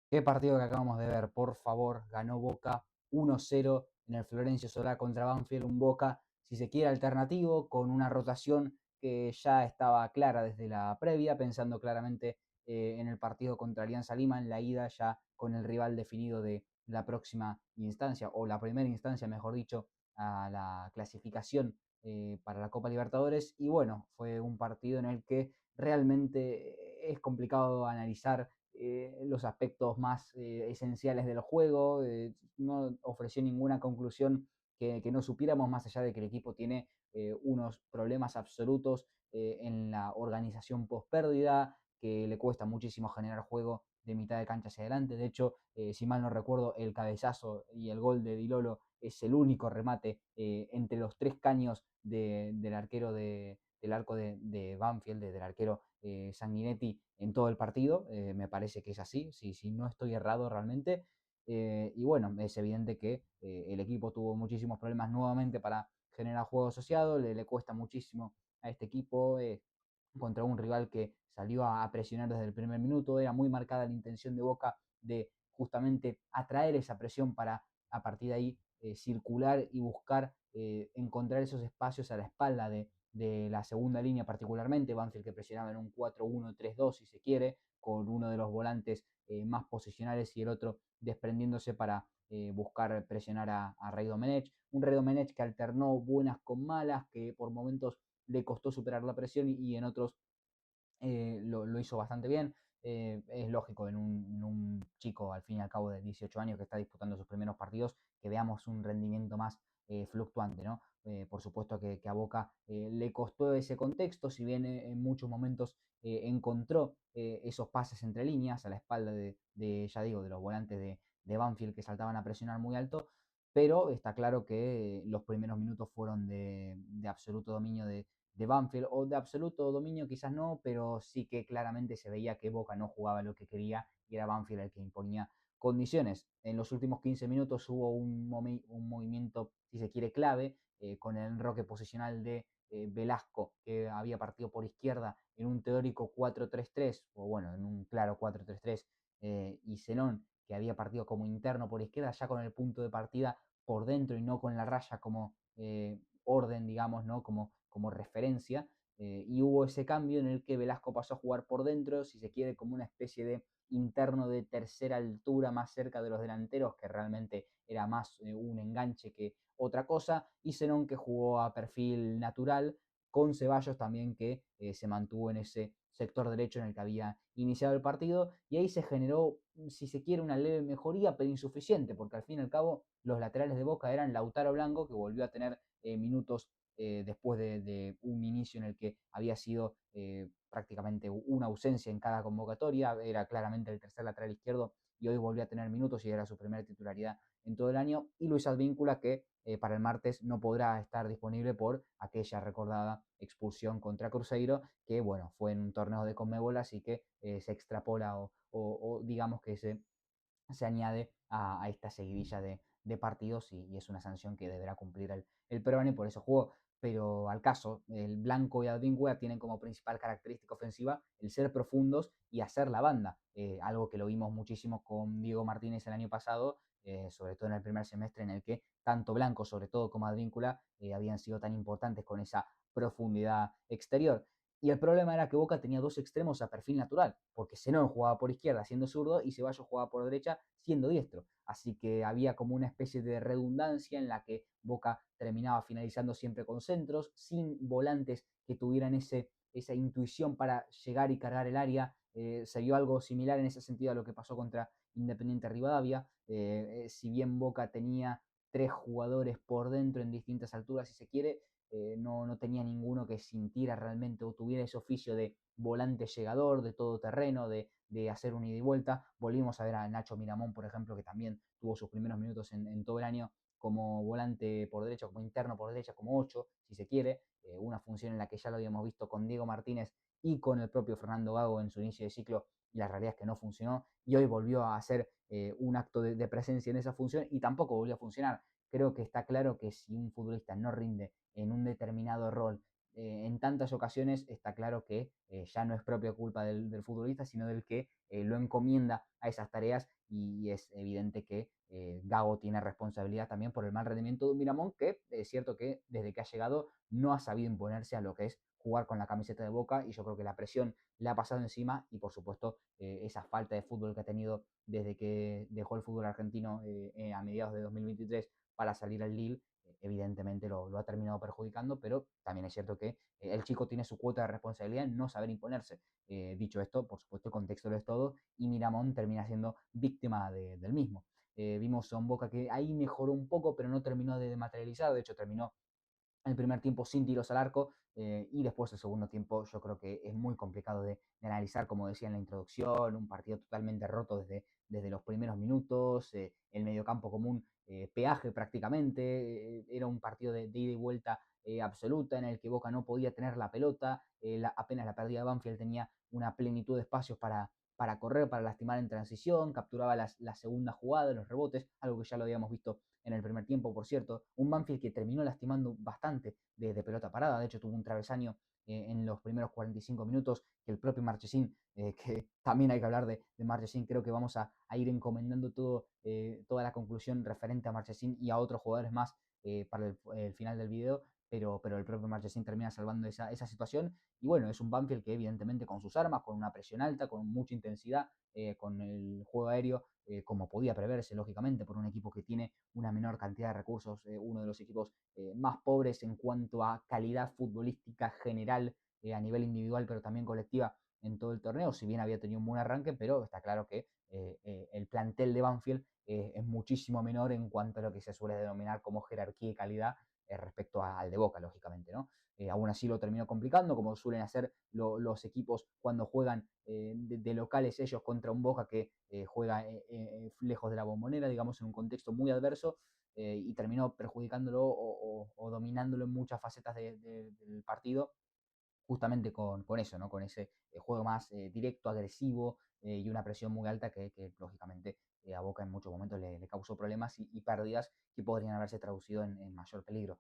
Qué partido que acabamos de ver, por favor, ganó Boca 1-0 en el Florencio Solá contra Banfield, un Boca, si se quiere, alternativo, con una rotación que ya estaba clara desde la previa, pensando claramente en el partido contra Alianza Lima, en la ida ya con el rival definido de la próxima instancia, o la primera instancia, mejor dicho, a la clasificación para la Copa Libertadores. Y bueno, fue un partido en el que realmente es complicado analizar los aspectos más esenciales del juego, no ofreció ninguna conclusión que no supiéramos, más allá de que el equipo tiene unos problemas absolutos en la organización post pérdida, que le cuesta muchísimo generar juego de mitad de cancha hacia adelante. De hecho, si mal no recuerdo, el cabezazo y el gol de Dilolo es el único remate entre los tres caños del arquero del arco de Banfield, del arquero Sanguinetti en todo el partido. Me parece que es así, si no estoy errado realmente. Y bueno, es evidente que el equipo tuvo muchísimos problemas nuevamente para generar juego asociado, le cuesta muchísimo a este equipo contra un rival que salió a presionar desde el primer minuto. Era muy marcada la intención de Boca de justamente atraer esa presión para a partir de ahí circular y buscar encontrar esos espacios a la espalda de la segunda línea particularmente. Banfield que presionaba en un 4-1-3-2 si se quiere, con uno de los volantes más posicionales y el otro desprendiéndose para buscar presionar a Rey Domenech. Un Rey Domenech que alternó buenas con malas, que por momentos le costó superar la presión y en otros lo hizo bastante bien. Es lógico en un chico al fin y al cabo de 18 años que está disputando sus primeros partidos que veamos un rendimiento más fluctuante, ¿no? Por supuesto que a Boca le costó ese contexto, si bien en muchos momentos encontró esos pases entre líneas a la espalda ya digo, de los volantes de Banfield que saltaban a presionar muy alto, pero está claro que los primeros minutos fueron de absoluto dominio de Banfield, o de absoluto dominio quizás no, pero sí que claramente se veía que Boca no jugaba lo que quería y era Banfield el que imponía condiciones. En los últimos 15 minutos hubo un movimiento, si se quiere, clave, con el enroque posicional de Velasco, que había partido por izquierda en un teórico 4-3-3, o bueno, en un claro 4-3-3, y Zenón, que había partido como interno por izquierda, ya con el punto de partida por dentro y no con la raya como orden, digamos, ¿no? Como referencia. Y hubo ese cambio en el que Velasco pasó a jugar por dentro, si se quiere, como una especie de interno de tercera altura más cerca de los delanteros, que realmente era más un enganche que otra cosa, y Zenón que jugó a perfil natural, con Ceballos también que se mantuvo en ese sector derecho en el que había iniciado el partido, y ahí se generó, si se quiere, una leve mejoría, pero insuficiente, porque al fin y al cabo los laterales de Boca eran Lautaro Blanco, que volvió a tener minutos después de un inicio en el que había sido prácticamente una ausencia en cada convocatoria, era claramente el tercer lateral izquierdo y hoy volvió a tener minutos y era su primera titularidad en todo el año, y Luis Advíncula que para el martes no podrá estar disponible por aquella recordada expulsión contra Cruzeiro, que bueno, fue en un torneo de Conmebol, así que se extrapola o digamos que se añade a esta seguidilla de partidos y es una sanción que deberá cumplir el peruano y por eso jugó. Pero al caso, el Blanco y Advíncula tienen como principal característica ofensiva el ser profundos y hacer la banda, algo que lo vimos muchísimo con Diego Martínez el año pasado, sobre todo en el primer semestre en el que tanto Blanco, sobre todo como Advíncula, habían sido tan importantes con esa profundidad exterior. Y el problema era que Boca tenía dos extremos a perfil natural, porque Zenón jugaba por izquierda siendo zurdo y Ceballos jugaba por derecha siendo diestro. Así que había como una especie de redundancia en la que Boca terminaba finalizando siempre con centros, sin volantes que tuvieran esa intuición para llegar y cargar el área. Se vio algo similar en ese sentido a lo que pasó contra Independiente Rivadavia. Si bien Boca tenía tres jugadores por dentro en distintas alturas, si se quiere, no tenía ninguno que sintiera realmente o tuviera ese oficio de volante llegador, de todo terreno, de hacer un ida y vuelta. Volvimos a ver a Nacho Miramón, por ejemplo, que también tuvo sus primeros minutos en todo el año como volante por derecha, como interno por derecha, como 8, si se quiere, una función en la que ya lo habíamos visto con Diego Martínez y con el propio Fernando Gago en su inicio de ciclo, y la realidad es que no funcionó, y hoy volvió a hacer un acto de presencia en esa función y tampoco volvió a funcionar. Creo que está claro que si un futbolista no rinde en un determinado rol en tantas ocasiones está claro que ya no es propia culpa del futbolista, sino del que lo encomienda a esas tareas, y es evidente que Gago tiene responsabilidad también por el mal rendimiento de un Miramón que es cierto que desde que ha llegado no ha sabido imponerse a lo que es jugar con la camiseta de Boca, y yo creo que la presión le ha pasado encima, y por supuesto esa falta de fútbol que ha tenido desde que dejó el fútbol argentino a mediados de 2023 para salir al Lille, evidentemente lo ha terminado perjudicando, pero también es cierto que el chico tiene su cuota de responsabilidad en no saber imponerse. Dicho esto, por supuesto el contexto lo es todo, y Miramón termina siendo víctima del mismo. Vimos a un Boca que ahí mejoró un poco, pero no terminó de materializar, de hecho terminó el primer tiempo sin tiros al arco, y después el segundo tiempo yo creo que es muy complicado de analizar, como decía en la introducción, un partido totalmente roto desde los primeros minutos, el mediocampo común, peaje prácticamente, era un partido de ida y vuelta absoluta en el que Boca no podía tener la pelota, apenas la pérdida de Banfield tenía una plenitud de espacios para correr, para lastimar en transición, capturaba la segunda jugada, los rebotes, algo que ya lo habíamos visto en el primer tiempo, por cierto. Un Banfield que terminó lastimando bastante de pelota parada, de hecho tuvo un travesaño en los primeros 45 minutos, que el propio Marchesín, que también hay que hablar de Marchesín, creo que vamos a ir encomendando toda la conclusión referente a Marchesín y a otros jugadores más para el final del video, pero el propio Marchesín termina salvando esa situación, y bueno, es un Banfield que evidentemente con sus armas, con una presión alta, con mucha intensidad, con el juego aéreo, como podía preverse, lógicamente, por un equipo que tiene una menor cantidad de recursos, uno de los equipos más pobres en cuanto a calidad futbolística general, a nivel individual, pero también colectiva en todo el torneo, si bien había tenido un buen arranque, pero está claro que el plantel de Banfield es muchísimo menor en cuanto a lo que se suele denominar como jerarquía y calidad respecto al de Boca, lógicamente, ¿no? Aún así lo terminó complicando, como suelen hacer los equipos cuando juegan de locales ellos contra un Boca que juega lejos de la bombonera, digamos, en un contexto muy adverso, y terminó perjudicándolo o dominándolo en muchas facetas del partido, justamente con eso, ¿no? Con ese juego más directo, agresivo, y una presión muy alta que lógicamente a Boca en muchos momentos le causó problemas y pérdidas que podrían haberse traducido en mayor peligro.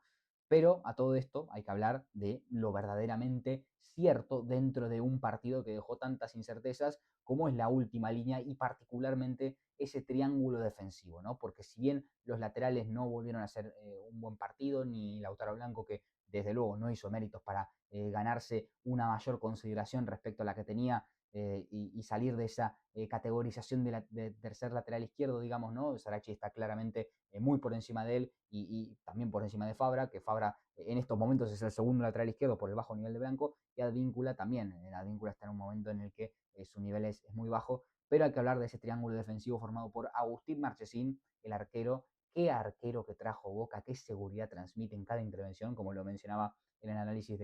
Pero a todo esto hay que hablar de lo verdaderamente cierto dentro de un partido que dejó tantas incertezas como es la última línea, y particularmente ese triángulo defensivo, ¿no? Porque si bien los laterales no volvieron a hacer un buen partido, ni Lautaro Blanco, que desde luego no hizo méritos para ganarse una mayor consideración respecto a la que tenía, y salir de esa categorización de tercer lateral izquierdo, digamos, ¿no? Sarachi está claramente muy por encima de él, y también por encima de Fabra, que Fabra en estos momentos es el segundo lateral izquierdo por el bajo nivel de Blanco, y Advíncula también. Advíncula está en un momento en el que su nivel es muy bajo, pero hay que hablar de ese triángulo defensivo formado por Agustín Marchesín, el arquero. Qué arquero que trajo Boca, qué seguridad transmite en cada intervención, como lo mencionaba en el análisis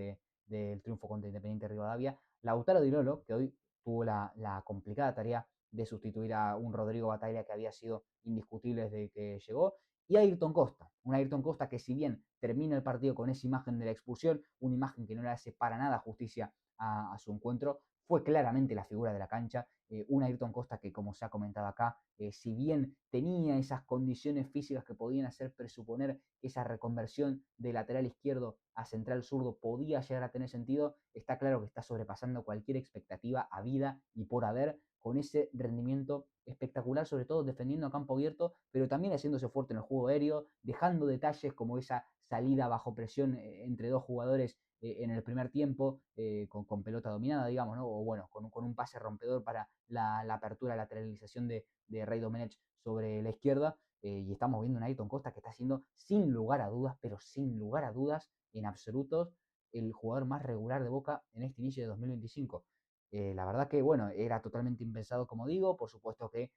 del triunfo contra Independiente Rivadavia. Lautaro Di Lolo, que hoy tuvo la complicada tarea de sustituir a un Rodrigo Bataglia que había sido indiscutible desde que llegó, y Ayrton Costa, un Ayrton Costa que si bien termina el partido con esa imagen de la expulsión, una imagen que no le hace para nada justicia a su encuentro, fue claramente la figura de la cancha, un Ayrton Costa que, como se ha comentado acá, si bien tenía esas condiciones físicas que podían hacer presuponer que esa reconversión de lateral izquierdo a central zurdo podía llegar a tener sentido, está claro que está sobrepasando cualquier expectativa habida y por haber, con ese rendimiento espectacular, sobre todo defendiendo a campo abierto, pero también haciéndose fuerte en el juego aéreo, dejando detalles como esa salida bajo presión entre dos jugadores en el primer tiempo, con pelota dominada, digamos, ¿no? O bueno, con un pase rompedor para la apertura, lateralización de Rey Domenech sobre la izquierda, y estamos viendo un Ayrton Costa que está siendo, sin lugar a dudas, pero sin lugar a dudas, en absolutos, el jugador más regular de Boca en este inicio de 2025. La verdad que, bueno, era totalmente impensado, como digo, por supuesto que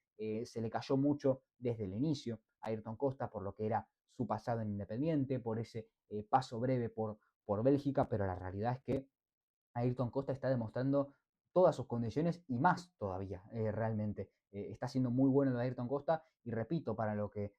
se le cayó mucho desde el inicio a Ayrton Costa por lo que era su pasado en Independiente, por ese paso breve por Bélgica, pero la realidad es que Ayrton Costa está demostrando todas sus condiciones y más todavía, realmente. Está siendo muy bueno lo de Ayrton Costa, y repito, para lo que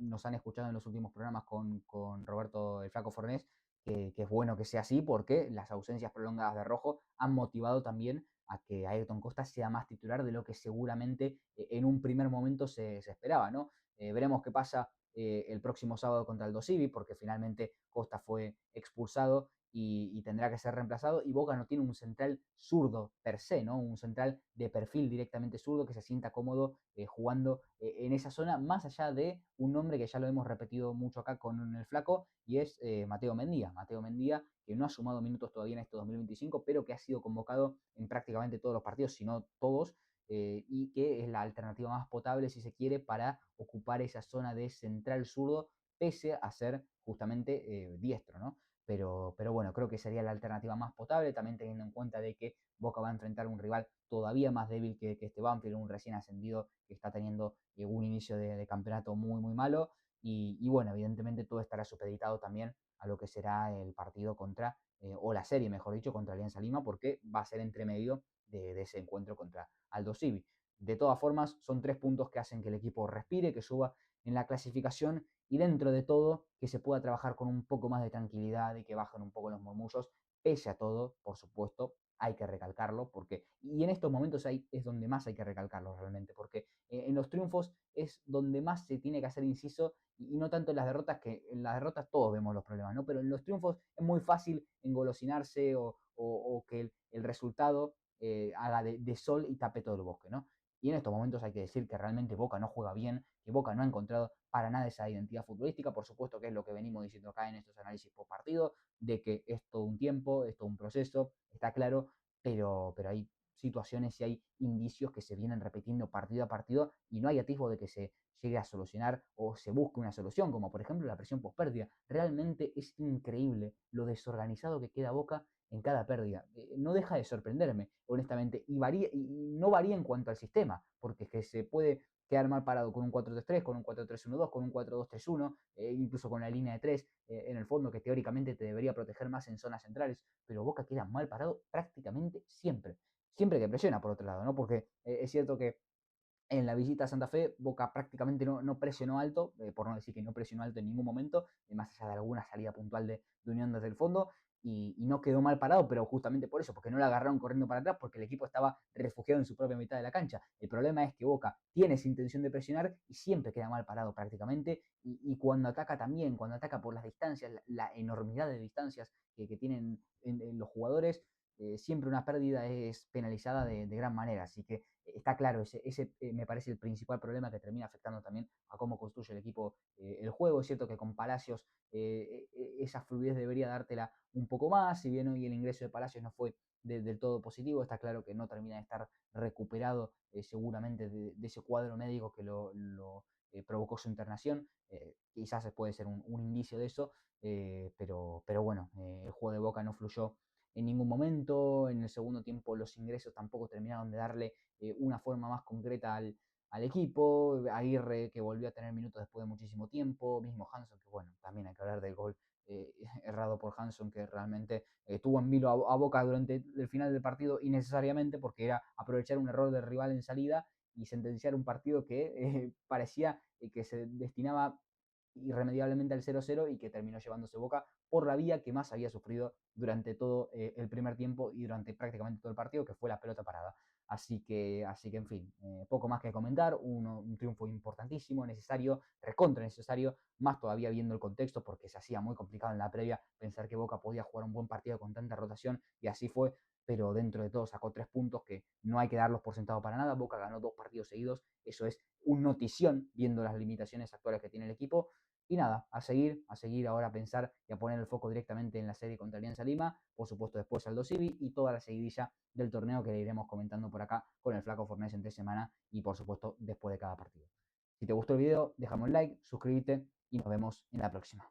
nos han escuchado en los últimos programas con Roberto el Flaco Fornés, que es bueno que sea así, porque las ausencias prolongadas de Rojo han motivado también a que Ayrton Costa sea más titular de lo que seguramente en un primer momento se esperaba, ¿no? Veremos qué pasa el próximo sábado contra el Dosivi, porque finalmente Costa fue expulsado, y tendrá que ser reemplazado. Y Boca no tiene un central zurdo per se, ¿no? Un central de perfil directamente zurdo que se sienta cómodo jugando en esa zona, más allá de un nombre que ya lo hemos repetido mucho acá con el Flaco, y es Mateo Mendía. Mateo Mendía, que no ha sumado minutos todavía en este 2025, pero que ha sido convocado en prácticamente todos los partidos, si no todos, y que es la alternativa más potable, si se quiere, para ocupar esa zona de central zurdo, pese a ser justamente diestro, ¿no? Pero bueno, creo que sería la alternativa más potable, también teniendo en cuenta de que Boca va a enfrentar un rival todavía más débil que este Banfield, un recién ascendido que está teniendo un inicio de campeonato muy, muy malo. Y bueno, evidentemente todo estará supeditado también a lo que será el partido contra, o la serie, mejor dicho, contra Alianza Lima, porque va a ser entre medio de ese encuentro contra Aldo Civi. De todas formas, son 3 puntos que hacen que el equipo respire, que suba en la clasificación y dentro de todo que se pueda trabajar con un poco más de tranquilidad y que bajen un poco los murmullos, pese a todo, por supuesto, hay que recalcarlo, porque, y en estos momentos es donde más hay que recalcarlo realmente, porque en los triunfos es donde más se tiene que hacer inciso y no tanto en las derrotas, que en las derrotas todos vemos los problemas, ¿no? Pero en los triunfos es muy fácil engolosinarse o que el resultado haga de sol y tape todo el bosque, ¿no? Y en estos momentos hay que decir que realmente Boca no juega bien, que Boca no ha encontrado para nada esa identidad futbolística, por supuesto que es lo que venimos diciendo acá en estos análisis post partido, de que es todo un tiempo, es todo un proceso, está claro, pero hay situaciones y hay indicios que se vienen repitiendo partido a partido y no hay atisbo de que se llegue a solucionar o se busque una solución, como por ejemplo la presión post pérdida. Realmente es increíble lo desorganizado que queda Boca en cada pérdida. No deja de sorprenderme, honestamente, y no varía en cuanto al sistema, porque es que se puede quedar mal parado con un 4-3-3, con un 4-3-1-2, con un 4-2-3-1, incluso con la línea de 3 en el fondo, que teóricamente te debería proteger más en zonas centrales, pero Boca queda mal parado prácticamente siempre. Siempre que presiona, por otro lado, ¿no? Porque es cierto que en la visita a Santa Fe, Boca prácticamente no presionó alto, por no decir que no presionó alto en ningún momento, más allá de alguna salida puntual de Unión desde el fondo, y no quedó mal parado, pero justamente por eso, porque no la agarraron corriendo para atrás, porque el equipo estaba refugiado en su propia mitad de la cancha. El problema es que Boca tiene esa intención de presionar y siempre queda mal parado prácticamente, y cuando ataca también, cuando ataca por las distancias, la enormidad de distancias que tienen en los jugadores, siempre una pérdida es penalizada de gran manera, así que está claro, ese me parece el principal problema que termina afectando también a cómo construye el equipo el juego. Es cierto que con Palacios esa fluidez debería dártela un poco más, si bien hoy el ingreso de Palacios no fue del todo positivo, está claro que no termina de estar recuperado seguramente de ese cuadro médico que lo provocó su internación. Quizás puede ser un indicio de eso, pero bueno, el juego de Boca no fluyó en ningún momento. En el segundo tiempo los ingresos tampoco terminaron de darle una forma más concreta al equipo. Aguirre, que volvió a tener minutos después de muchísimo tiempo, mismo Hanson, que bueno, también hay que hablar del gol errado por Hanson, que realmente tuvo en vilo a Boca durante el final del partido innecesariamente, porque era aprovechar un error del rival en salida y sentenciar un partido que parecía que se destinaba irremediablemente al 0-0 y que terminó llevándose Boca por la vía que más había sufrido durante todo el primer tiempo y durante prácticamente todo el partido, que fue la pelota parada. Así que en fin, poco más que comentar, un triunfo importantísimo, necesario, recontra necesario, más todavía viendo el contexto, porque se hacía muy complicado en la previa pensar que Boca podía jugar un buen partido con tanta rotación, y así fue, pero dentro de todo sacó 3 puntos que no hay que darlos por sentado para nada. Boca ganó 2 partidos seguidos, eso es un notición viendo las limitaciones actuales que tiene el equipo. Y nada, a seguir ahora a pensar y a poner el foco directamente en la serie contra Alianza Lima, por supuesto después Aldo Civi y toda la seguidilla del torneo que le iremos comentando por acá con el Flaco Fornés entre semana y por supuesto después de cada partido. Si te gustó el video, déjame un like, suscríbete y nos vemos en la próxima.